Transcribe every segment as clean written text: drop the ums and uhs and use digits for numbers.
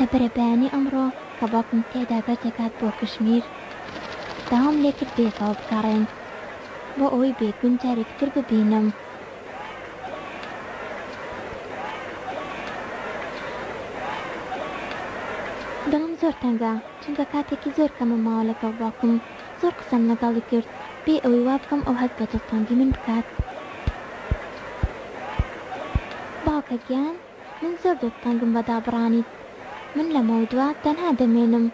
لەبەرە بەیانی ئەمڕۆ کە باوکم تێدا بەر دەکات بۆ کشمیر داوام لێ کرد بێتەوە بگەڕێن بۆ ئەوەی بێگون جارێکتر ببینم. دڵم زۆر تەنگە چونکە کاتێکی زۆر کەمە ماوە لەگەڵ باوکم زۆر قسەم لەگەڵی کرد بێ ئەوەی وا بکەم ئەو هەست بە دڵتەنگی من بکات. باوکە گیان من زۆر دڵتەنگم بە دابڕانیت. من لە مەودووە تەنها دەمێنم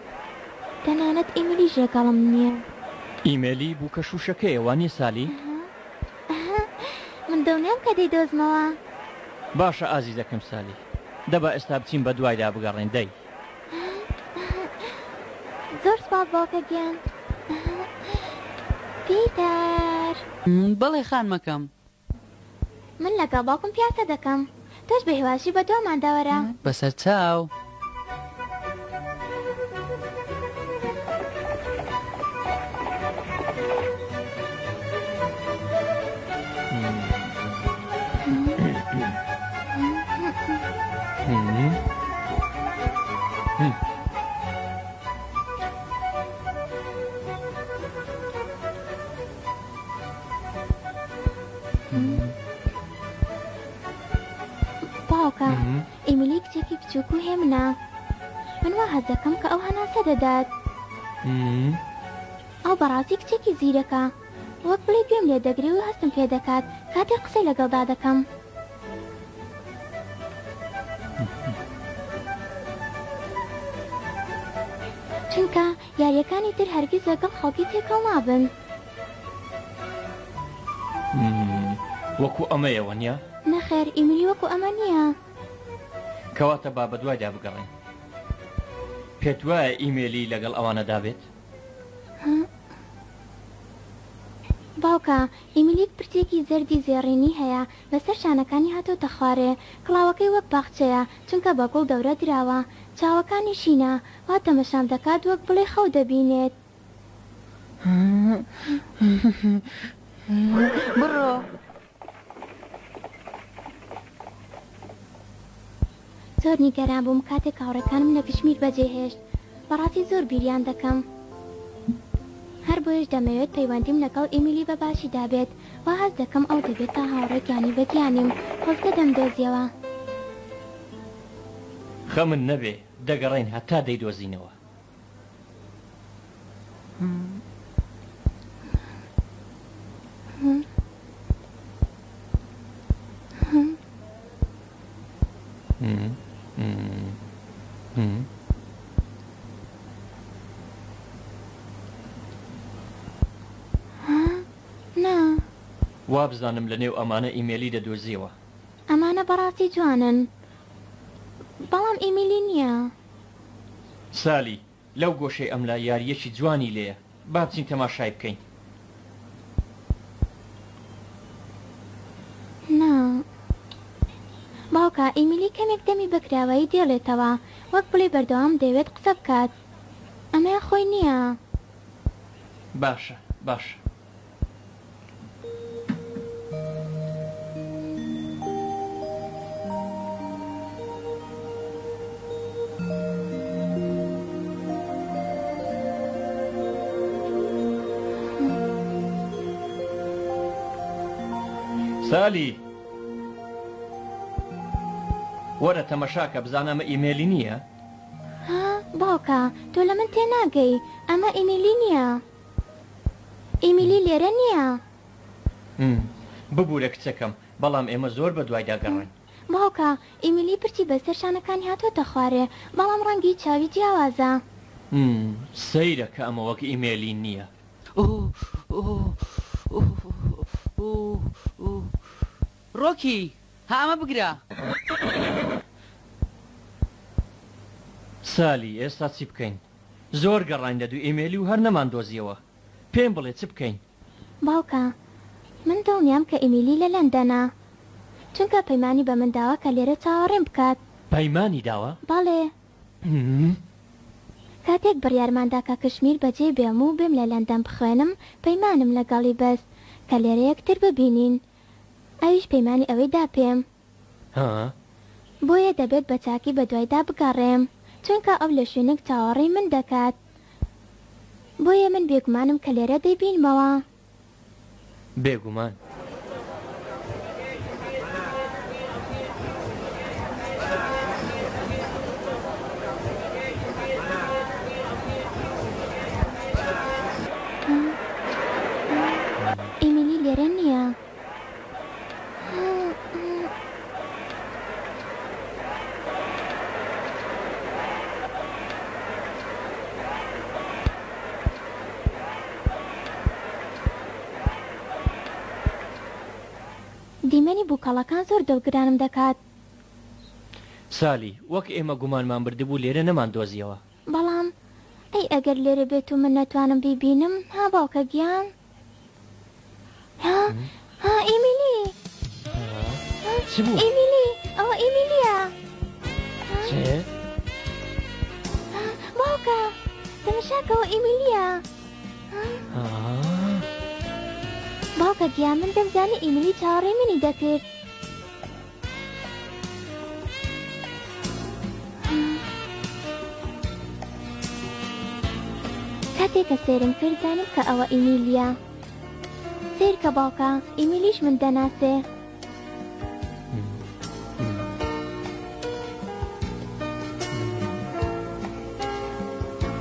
تەنانەت ئیمیلیش لەگەڵم نییە. ئیمێلی بوو کە شوشەکەیە وانیە سالی؟ من دڵنیام کە دەیدۆزمەوە. باشە ئازیزەکەم سالی دەبا ئێستا بچین بە دوایدا بگەڕێن دەی. زۆر سپاس باوکە گیان. پیتەر بەڵێ خانمەکەم من لەگەڵ باوکم پیاسە دەکەم تۆش بە هێواشی بە دومان داوەرە. بەسەر چاو. باوکە ئیمیلی کچێکی بچووک و هێمنە من وا هەز دەکەم کە ئەو هەناسە دەدات. ئەو بەڕاستی کچێکی زیرەکە وەک بڵێ گوێم لێ دەگرێ و هەستم پێ دەکات کاتێک قسەی لەگەڵدا دەکەم. چونکە یاریەکانی تر هەرگیز لەگەڵ خەڵکی تێکەڵ نابن. وەکو ئەمەیەوە نییە؟ نەخێر ئیمیلی وەکو ئەمە نییە. کەواتە با بە دوایدا بگەڕێن. پێت وایە ئیمێلی لەگەڵ ئەوانەدا بێت؟ باوکە ئیمیلیک پرتێکی زەردی زێڕینی هەیە بەسەر شانەکانی هاتۆتە خوارێ کڵاوەکەی وەک باخچەیە چونکە بە گوڵ دەورە دراوە چاوەکانی شینە وا تەمەشام دەکات وەک بڵێ خەو دەبینێت. بڕۆ. زۆر نیگەران بووم کاتێک هاوڕێکانم لە کشمیر بەجێهێشت بەڕاستی زۆر بیریان دەکەم. هەر بۆیش دەمەوێت پەیوەندیم لەگەڵ ئیمیلی بە باشی دابێت وا هەست دەکەم ئەو دەبێت تا هاوڕێکیانی بەگیانیم خۆزگە دەمدۆزیەوە. خەمن نەبێ دەگەڕین هەتا دەیدۆزینەوە. وا بزانم لە نێو ئەمانە ئیمێلی دەدۆزیەوە. ئەمانە بەڕاستی جوانن بەڵام ئیمیلی نییە. سالی لەو گۆشەی ئەملا یاریەکی جوانی لێیە با بچین تەماشای بکەین. نا باوکە ئیمیلی کەمێک دەمی بەکراوایی دێڵێتەوە وەک بڵێ بەردەوام دەوێت قسە بکات ئەمەیان خۆی نییە. باشە باشە. سالی وەرە تەمەشاکە بزانەمە ئیمێلی نییە؟ ها باوکە تۆ لە من تێناگەی ئەمە ئیمیلی نییە. ئیمیلی لێرە نییە. ببوورە کچەکەم بەڵام ئێمە زۆر بە دوای داگەڕێن. باوکە ئیمیلی پرتی بەسەر شانەکانی هاتۆتە خوارێ بەڵام ڕەنگی چاوی جیاوازە. سەیرە کە ئەمە وەک ئیمێلی نییە. ڕۆکی هەمە بگرە. سالی ئێستا چی بکەین؟ زۆر گەڕاین لە دوو ئیمێلی و هەر نەمان دۆزیەوە. پێم بڵێ چ بکەین؟ باوکە من دڵنیام کە ئیمیلی لە لەندەنە چونکە پەیمانی بە من داوە کە لێرە چاوەڕێم بکات. پەیمانی داوە؟ بەڵێ. کاتێک بڕیارماندا کە کشمیر بەجێ بێم و بێم لە لەندەن بخوێنم پەیمانم لەگەڵی بەست کە لێرە یەکتر ببینین. ئەویش پەیمانی ئەوەی دا پێم. بۆیە دەبێت بە چاکی بە دوایدا بگەڕێم چونکە ئەو لە شوێنێک چاوەڕێی من دەکات بۆیە من بێگومانم کە لێرە دەیبینمەوە. بێگومان ئیمیلی لێرە نییە. دیمەنی بووکەڵەکان زۆر دڵگرانم دەکات. سالی وەک ئێمە گومانمان بردبوو لێرە نەمان دۆزیەوە. بەڵام ئەی ئەگەر لێرە بێت و من نەتوانم بیبینم ها باوکە گیان. ها ئیمیلی ئیمیلی ئەوە ئیمیلیە. باوکە تەماشاکەوە ئیمیلیە. باوکە گیان من دەمزانی ئیمیلی چاوەڕێی منی دەکرد. کاتێککە سێرم کرد زانم کە ئەوە ئیمیلیە. سیر کە باوکە ئیمیلیش من دەناسێ.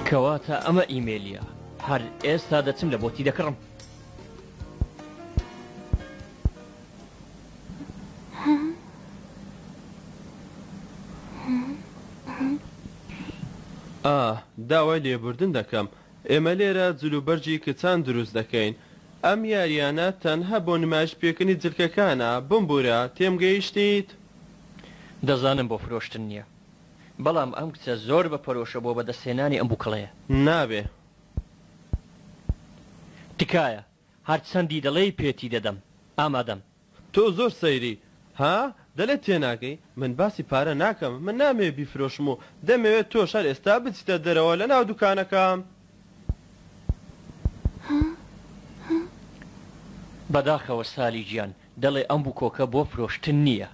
کەواتە ئەمە ئیمێلیە هەر ئێستا دەچم لە بۆتی دەکڕم. داوای لێبوردن دەکەم. ئێمە لێرە جلوبەرجی کچان دروست دەکەین. ئەم یاریانە تەنها بۆ نمایش پێکردنی جلکەکانە. بمبورە تێمگەیشتیت؟ دەزانم بۆ فرۆشتن نییە، بەڵام ئەم کچە زۆر بەپەرۆشە بۆ بەدەستێنانی ئەم بووکەڵەیە. نابێ تکایە هەر چەندی دەڵێی پێتی دەدەم. ئامادەم. تۆ زۆر سەیری ها دەڵێت تێناگەی. من باسی پارە ناکەم. من نامێ بیفرۆشم و دەمەوێت تۆ شەر ئێستا بچیتە دەرەوە لە ناو دوکانەکەم. بەداخەوە سالی گیان دەڵێ ئەم بوو کۆکە بۆ فرۆشتن نییە،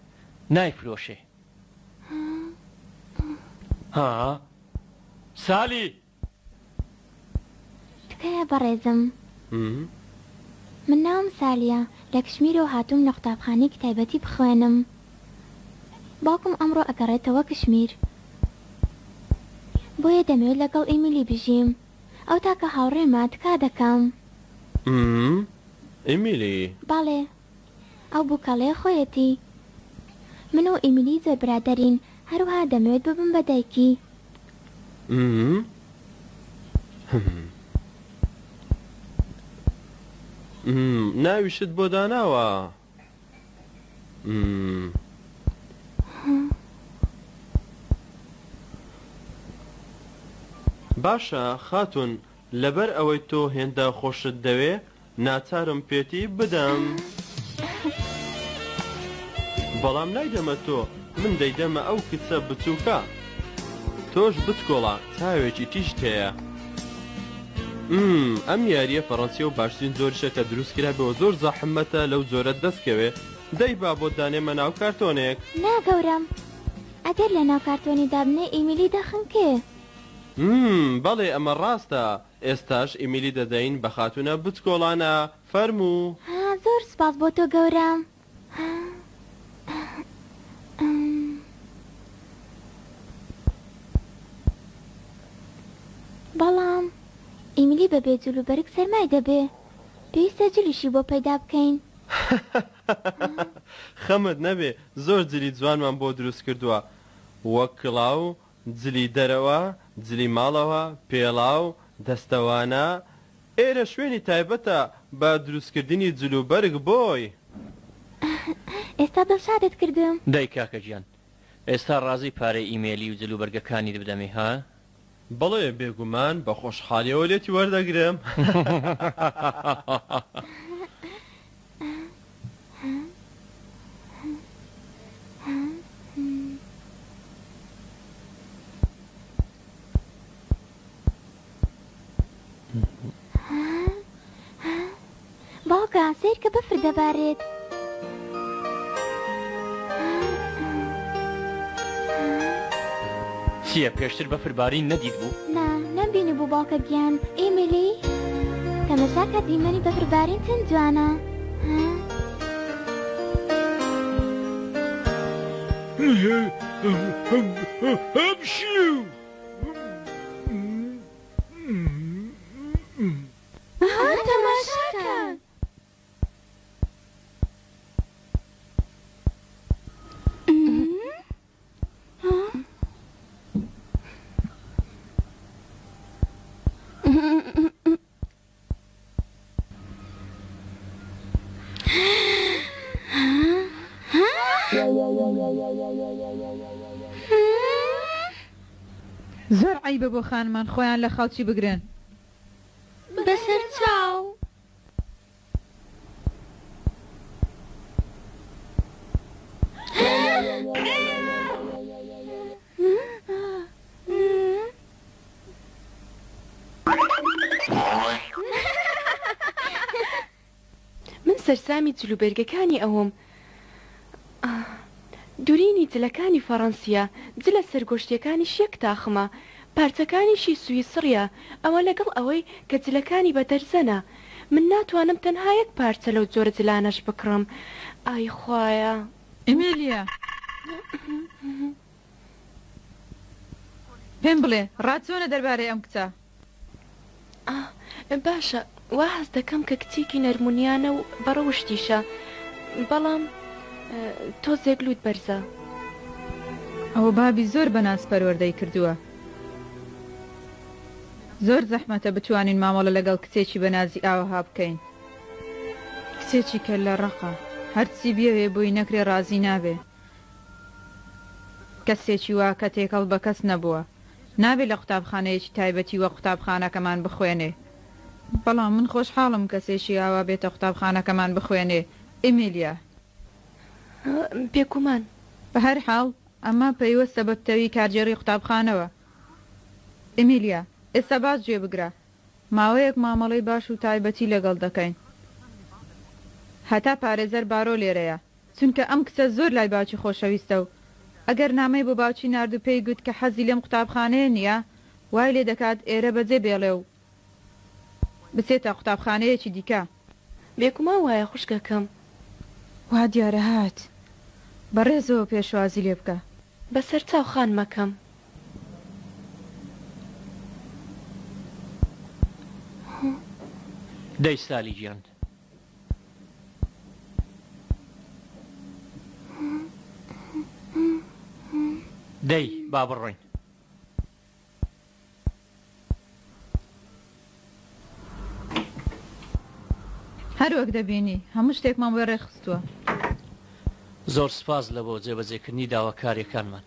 نایفرۆشێ. ها سالی تکایە بەڕێزم. من ناوم سالیە، لە کشمیرەوە هاتووم لە قوتابخانەی کتایبەتی بخوێنم. باوکم ئەمڕۆ ئەگەڕێتەوە کشمیر، بۆیە دەمەوێت لەگەڵ ئیمیلی بژیم. ئەو تاکە هاوڕێمە تکا دەکەم. ئیمیلی؟ باڵێ ئەو بووکەڵەیە خۆیەتی. من و ئیمیلی زۆر برادەرین، هەروها دەمەوێت ببم بە دایکی. ناویشت بۆ داناوە؟ باشە خاتون، لەبەر ئەوەی تۆ هێندە خۆشت دەوێ ناچارم پێتی بدەم. بەڵام نایدەمە تۆ، من دەیدەمە ئەو کچە بچووکە. تۆش بچکۆڵە چاوێکی تیشت هەیە. ئەم یاریە فەڕەنسیە و باشترین زۆرشە کە دروست کرا بەوە زۆر زەحمەتە لەو زۆرە دەستکەوێ. دەی با بۆ دانێمە ناو کارتۆنێک. ناگەورم، ئەگەر لە ناو کارتۆنی دابنێ ئیمیلی دەخنکێ. بەڵێ ئەمە ڕاستە. ئێستاش ئیمیلی دەدەین بە خاتونە بچکۆڵانە. فەرموو. زۆر سپاس بۆ تۆ گەورم. بەڵام ئیمیلی بە بێجلوبەرگ سەرمای دەبێ، پێویستە جلیشی بۆ پەیدا بکەین. خەمت نەبێ، زۆر جلی جوانمان بۆ دروست کردووە، وەک کڵاو، جلی دەرەوە، جلی ماڵەوە، پێڵاو، دەستەوانە. ئێرە شوێنی تایبەتە بە دروستکردنی جلوبەرگ بۆی. ئێستا دڵشادت کردم. دای کاکە گیان، ئێستا ڕازی پارەی ئیمێلی و جلوبەرگەکانی بدەمێ ها؟ بەڵێ بێگومان بە خۆشحالیەوە لێتی وەردەگرم. باوکە سیر کە بەفر دەبارێت. چییە پێشتر بە فربارین نەدیت بوو؟ نا نەمبینی بوو باوکە گیان ئیمیلی تەمەشاکە دیمەنی بەفربارین چەند جوانە تەماشاکە زۆر عیبە بۆ خانمان خۆیان لە خاڵکی بگرن بەسەر چاو من سەرسامی جلوبەرگەکانی ئەوم دوورینی جلەکانی فەڕەنسیە جلە سەرگۆشتیەکانی شیەک تاخمە پارچەکانیشی سویسڕیە ئەوە لەگەڵ ئەوەی کە جلەکانی بە دەرزەنە من ناتوانم تەنها یەک پارچە لەو جۆرە جلانەش بکڕم ئای خوایە ئیمێلیا پێم بڵێ ڕاچۆنە دەربارەی ئەم کچە باشە وا هەست دەکەم کە کچێکی نەرمونیانە و بەڕەوشتیشە بەڵام تۆزێک لوت بەرزە ئەوە بابی زۆر بەناس پەروەردەی کردووە زۆر زەحمەتە بتوانین مامەڵە لەگەڵ کچێکی بەنازی ئاوەها بکەین کچێکی کە لە ڕقە هەرچی بێوێ بۆی نەکرێ ڕازی نابێ کەسێکی وا کە تێکەڵ بە کەس نەبووە نابێت لە قوتابخانەیەکی تایبەتی وە قوتابخانەکەمان بخوێنێ بەڵام من خۆشحاڵم کەسێکی ئاوا بێتە قوتابخانەکەمان بخوێنێ ئیمێلیا پێکومان بە هەر حاڵ ئەمە پەیوەستە بە پتەوی کارجێڕی قوتابخانەوە ئیمێلیا ئێستا باس گوێ بگرە ماوەیەک مامەڵەی باش و تایبەتی لەگەڵ دەکەین هەتا پارێزەر بارۆ لێرەیە چونکە ئەم کچە زۆر لای باوکی خۆشەویستە و ئەگەر نامەی بۆ باوکی نردو پێی گوت کە حەزی لەم قوتابخانەیە نییە وای لێ دەکات ئێرە بەجێ بێڵێ و بچێتە قوتابخانەیەکی دیکە بێکومان وایە خوشکەکەم وا دیارە هات بەڕێزەوە پێشوازی لێ بکە بەسەر چاو خانمەکەم دەی سالی گیان دەی با بڕۆین هەر وەک دەبینی هەموو شتێکمان بۆ ڕێخستووە زۆر سپاس لە بۆ جێبەجێکردنی داواکاریەکانمان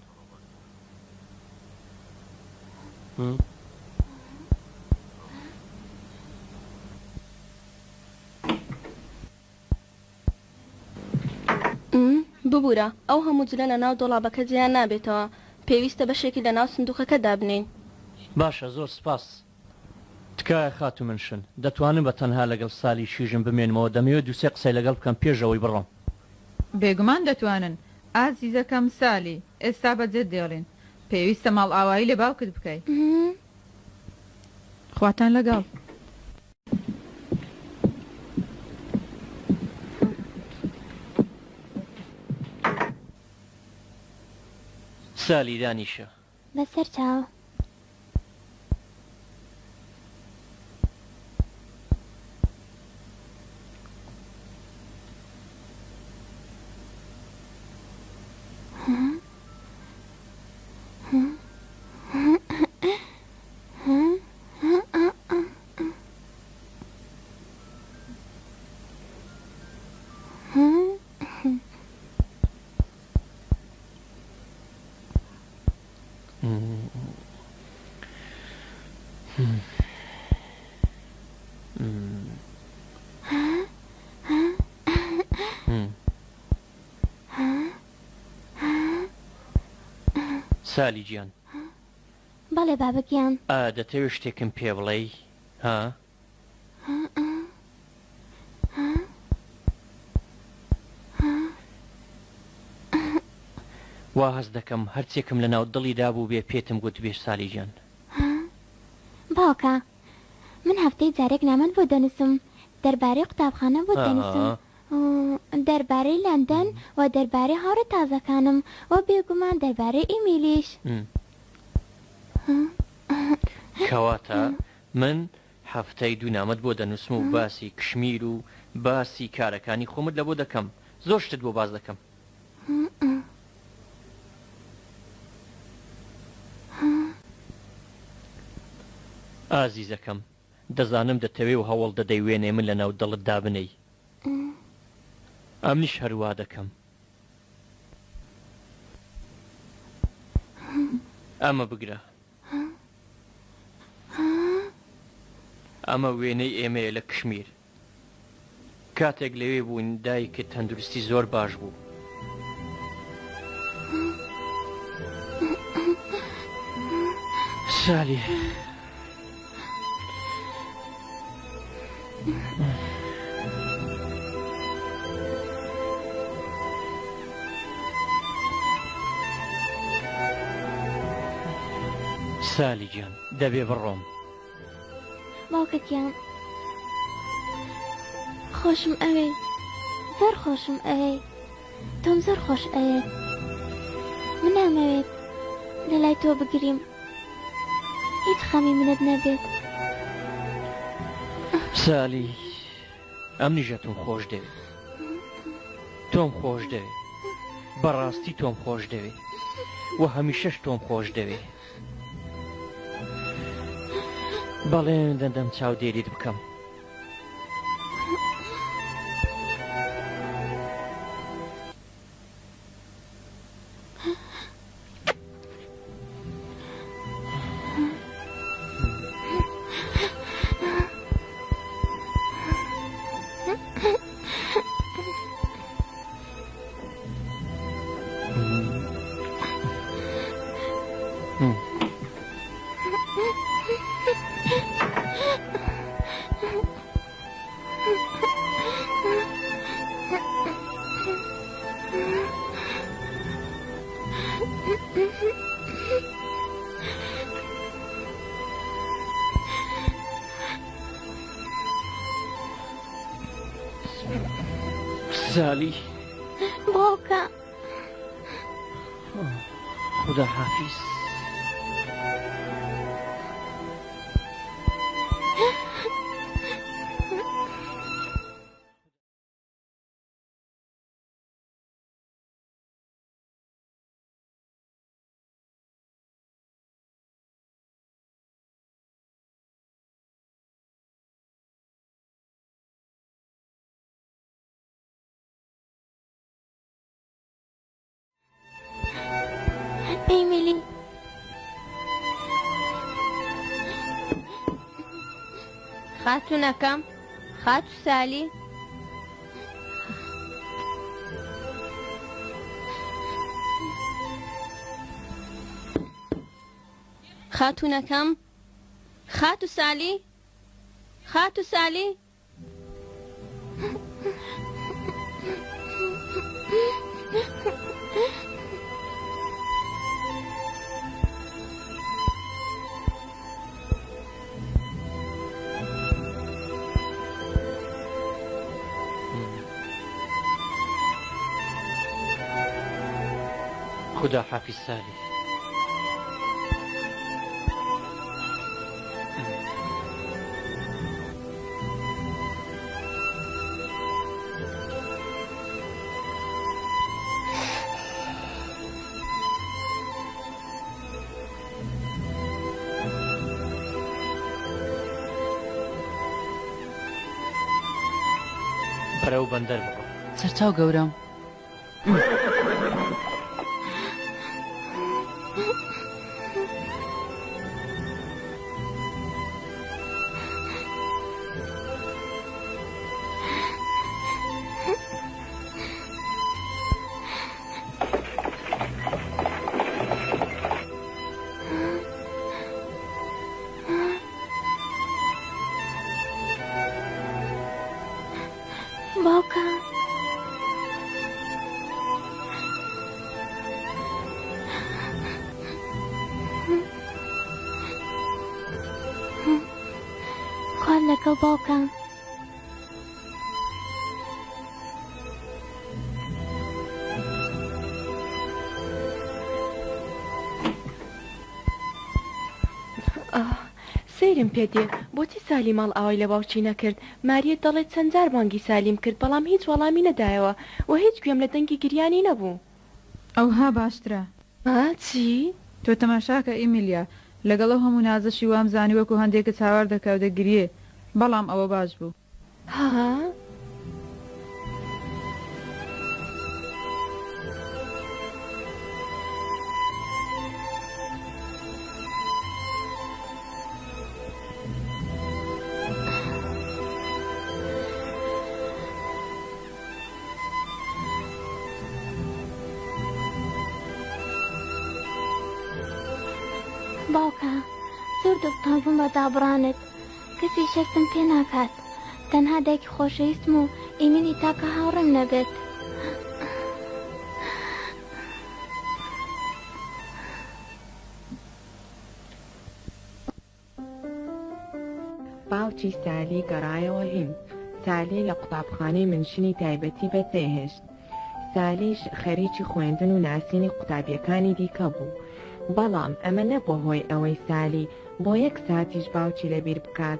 ببوورە ئەو هەموو جلە لە ناو دۆڵابەکە جیان نابێتەوە پێویستە بەشێکی لە ناو سندوقەکە دابنین باشە زۆر سپاس تکایە خات و منشن دەتوانم بە تەنها لەگەڵ سالی شیژم بمێنمەوە دەمەوێت دووسێ قسەی لەگەڵ بکەم پێشەوەی بڕۆم بێگومان دەتوانن ئازیزەکەم سالی ئێستا بەجێت دێڵین پێویستە ماڵ ئاوایی لە باوکت بکەیت خواتان لەگەڵ سالی دانیشە بەسەر چاو سالی گیان بەڵێ بابەگیان دەتەوێت شتێکم پێ بڵێ ها وا هەست دەکەم هەرچێکم لە ناو دڵیدا بوو بێ پێتم گوت بێش سالی گیان. باوکە من هەفتەی جارێک نامەند بۆ دەنووسم دەربارەی قوتابخانە بۆ دەنووسم دەربارەی لەندەن و دەربارەی هاوڕە تازەکانم و بێگومان دەربارەی ئیمیلیش. کەواتە من هەفتەی دوو نامەد بۆ دەنووسم و باسی کشمیر و باسی کارەکانی خۆمت لە بۆ دەکەم زۆر شتت بۆ باز دەکەم. ئازیزەکەم دەزانم دەتەوێ و هەوڵ دەدەیوێنێ من لە ناو دڵت دابنەی ئەمنیش هەروە دەکەم. ئەمە بگرە ئەمە وێنەی ئێمەیە لە کشمیر. کاتێک لەوێ بووین دایکت تەندروستی زۆر باش بوو. سالی سالی گیان دەبێ بڕۆم. باوکەکیان خۆشم ئەوەی زۆر خۆشم ئەوەی تۆم زۆر خۆش ئەوێت من نامەوێت لە لای تۆ بگریم هیچ خەمی منت نەبێت. سالی ئەم نیژەتم خۆش دەوێت تۆم خۆش دەوێت بەڕاستی تۆم خۆش دەوێت و هەمیشەش تۆم خۆش دەوێت. بەڵێن دەندەم چاودێریت بکەم. سالی باوکە خدا حافظ. ئەیمیلی خاتونەکەم خات و سالی خاتونەکەم خات و سالی خات و سالی خدا حافظ سالی. بەرەو بەندەر بڕۆ. سەرچاو گەورم. باوکە دایکە و باوکە. سەیرم پێدێ بۆچی سالی ماڵ ئاوای لە باوچی نەکرد. ماریە دەڵێت چەند جار بانگی سالیم کرد بەڵام هیچ وەڵامی نەدایەوە و هیچ گوێم لە دەنگی گریانی نەبوو. ئەوها باشترە. چی؟ تۆ تەماشاکە ئیمیلیا، لەگەڵ ئەو هەموو نازەشی وام زانی وەکو هەندێکە چاوار دەکەوت دەگریێ، بەڵام ئەوە باش بوو. ها؟ باوکە زۆر دڵتان بووم بە دابڕانت، کەسی شەستم پێ ناکات، تەنها دایکی خۆشەویستم و ئیمنی تاکە هاوڕێم نەبێت. باوکی سالی گەڕایەوە هین. سالی لە قوتابخانەی منشنی تایبەتی بەجێهێشت. سالیش خەریکی خوێندن و ناسینی قوتابیەکانی دیکە بوو، بەڵام ئەمە نەبووە هۆی ئەوەی سالی بۆ یەک ساتیش باوکی لەبیر بکات.